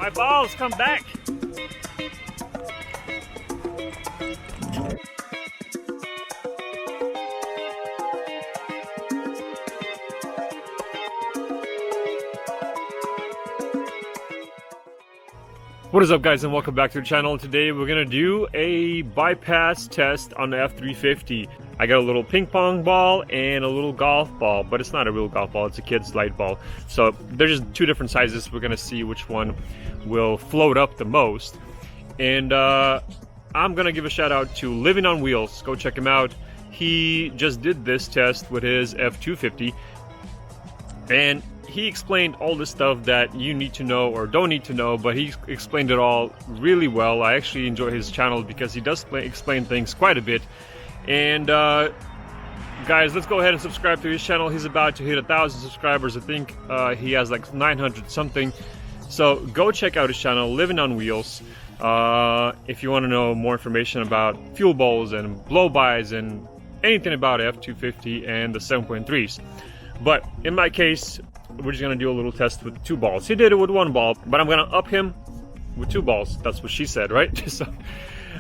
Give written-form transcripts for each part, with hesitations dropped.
My balls, come back! What is up, guys, and welcome back to the channel. Today we're gonna do a bypass test on the F350. I got a little ping pong ball and a little golf ball, but it's not a real golf ball, it's a kid's light ball. So they're just two different sizes. We're gonna see which one will float up the most. And I'm gonna give a shout out to Living on Wheels. Go check him out. He just did this test with his F250, and he explained all the stuff that you need to know or don't need to know, but he explained it all really well. I actually enjoy his channel because he does explain things quite a bit. And guys, let's go ahead and subscribe to his channel. He's about to hit 1,000 subscribers. I think he has like 900 something. So go check out his channel, Living on Wheels, if you want to know more information about fuel bowls and blow-bys and anything about F250 and the 7.3s. But in my case, we're just gonna do a little test with two balls. He did it with one ball, but I'm gonna up him with two balls. That's what she said, right? So,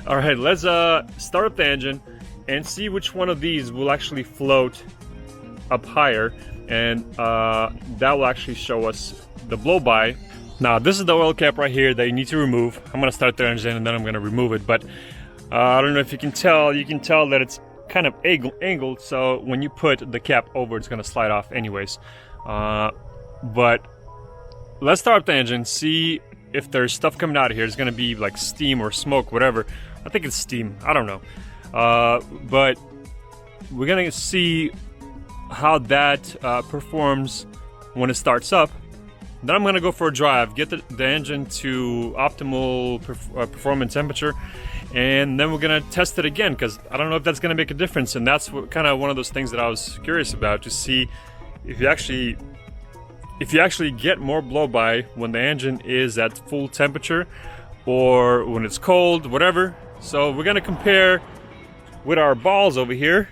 all right, let's start up the engine and see which one of these will actually float up higher, and that will actually show us the blow-by. Now, this is the oil cap right here that you need to remove. I'm gonna start the engine and then I'm gonna remove it, but I don't know if you can tell. You can tell that it's kind of angled, so when you put the cap over, it's gonna slide off anyways. But let's start up the engine, see if there's stuff coming out of here. It's gonna be like steam or smoke, whatever. I think it's steam, I don't know. But we're gonna see how that performs when it starts up. Then I'm gonna go for a drive, get the engine to optimal performance temperature, and then we're gonna test it again, because I don't know if that's gonna make a difference. And that's kind of one of those things that I was curious about, to see if you actually get more blow-by when the engine is at full temperature or when it's cold, whatever. So we're gonna compare with our balls over here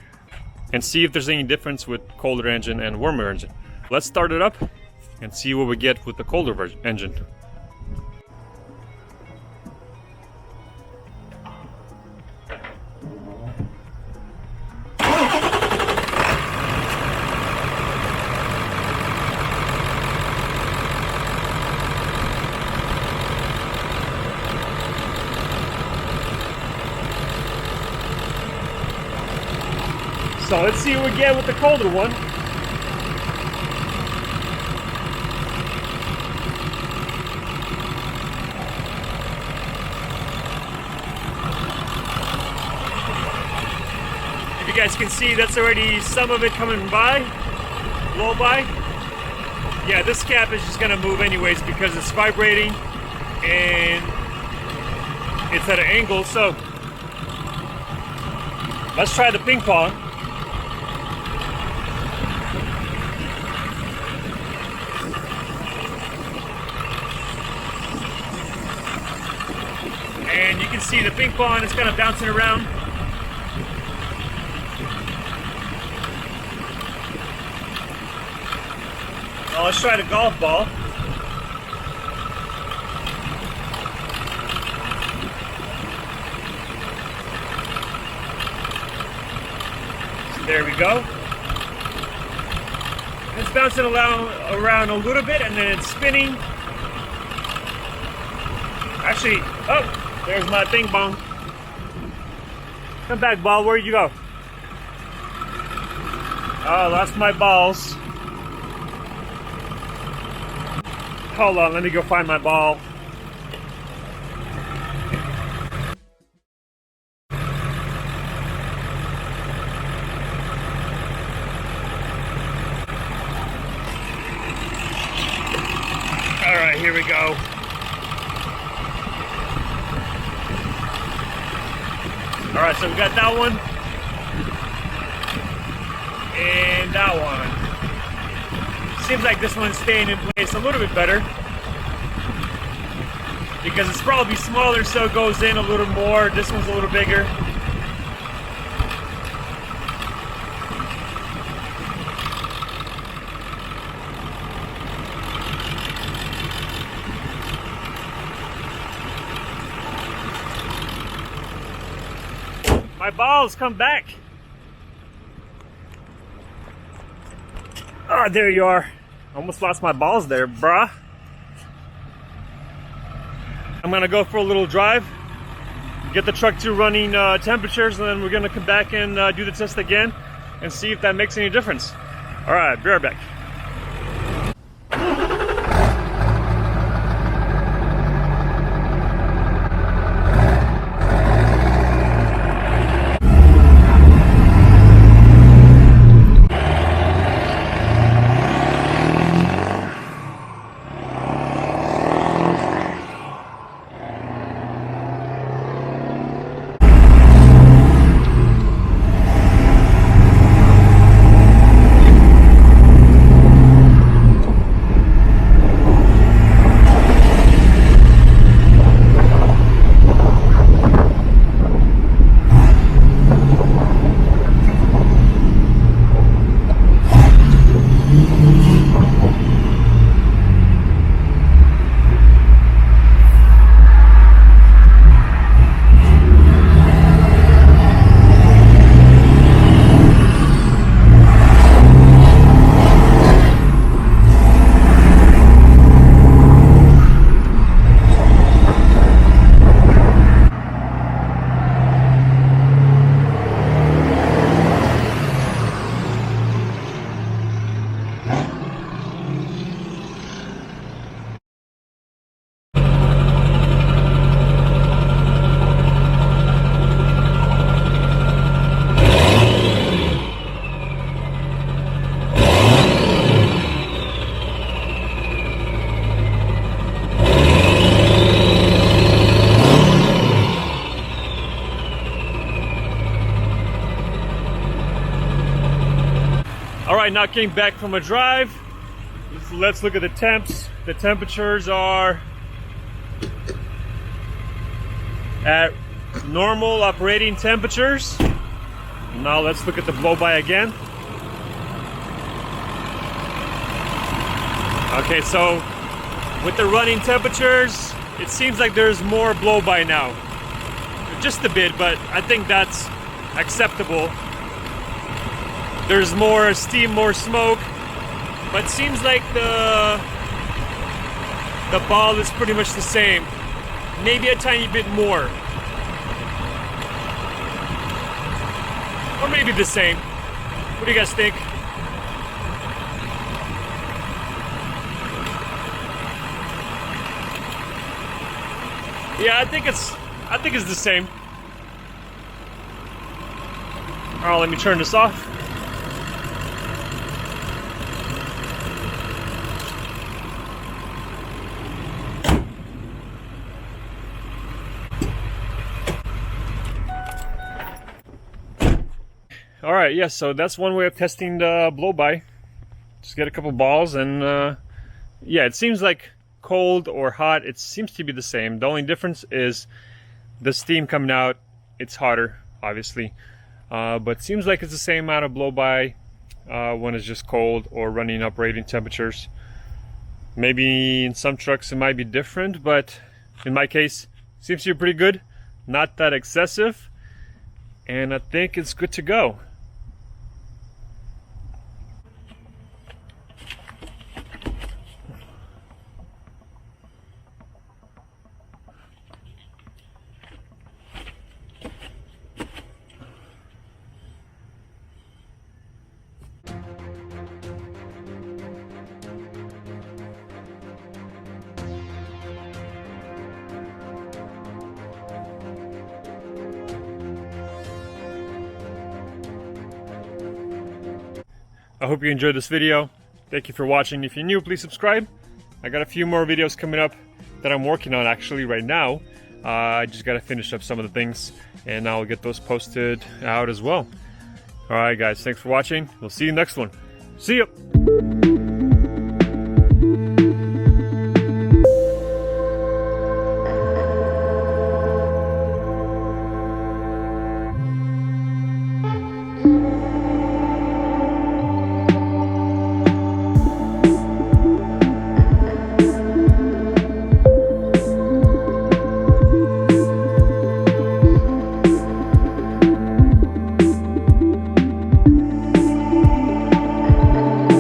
and see if there's any difference with colder engine and warmer engine. Let's start it up and see what we get with the colder engine. So let's see what we get with the colder one. If you guys can see, that's already some of it coming by, blow by. Yeah, this cap is just gonna move anyways because it's vibrating and it's at an angle. So let's try the ping pong. And you can see the ping pong is kind of bouncing around. Now let's try the golf ball. So there we go. It's bouncing around a little bit, and then it's spinning. Actually, oh! There's my ping pong. Come back, ball. Where'd you go? Oh, lost my balls. Hold on, let me go find my ball. All right, here we go. All right, so we got that one and that one. Seems like this one's staying in place a little bit better because it's probably smaller, so it goes in a little more. This one's a little bigger. My balls, come back. Ah, there you are. Almost lost my balls there, bruh. I'm gonna go for a little drive, get the truck to running temperatures, and then we're gonna come back and do the test again and see if that makes any difference. All right, be right back. All right, now came back from a drive. Let's look at the temps. The temperatures are at normal operating temperatures. Now let's look at the blow-by again. Okay, so with the running temperatures, it seems like there's more blow-by now. Just a bit, but I think that's acceptable. There's more steam, more smoke, but seems like the ball is pretty much the same. Maybe a tiny bit more. Or maybe the same. What do you guys think? Yeah, I think it's the same. Alright, let me turn this off. Alright, yes, so that's one way of testing the blow-by. Just get a couple balls and yeah, it seems like cold or hot, it seems to be the same. The only difference is the steam coming out, it's hotter, obviously. But seems like it's the same amount of blow-by when it's just cold or running operating temperatures. Maybe in some trucks it might be different, but in my case, seems to be pretty good. Not that excessive. And I think it's good to go. I hope you enjoyed this video. Thank you for watching. If you're new, please subscribe. I got a few more videos coming up that I'm working on actually right now. I just gotta finish up some of the things and I'll get those posted out as well. Alright guys, thanks for watching. We'll see you next one. See ya!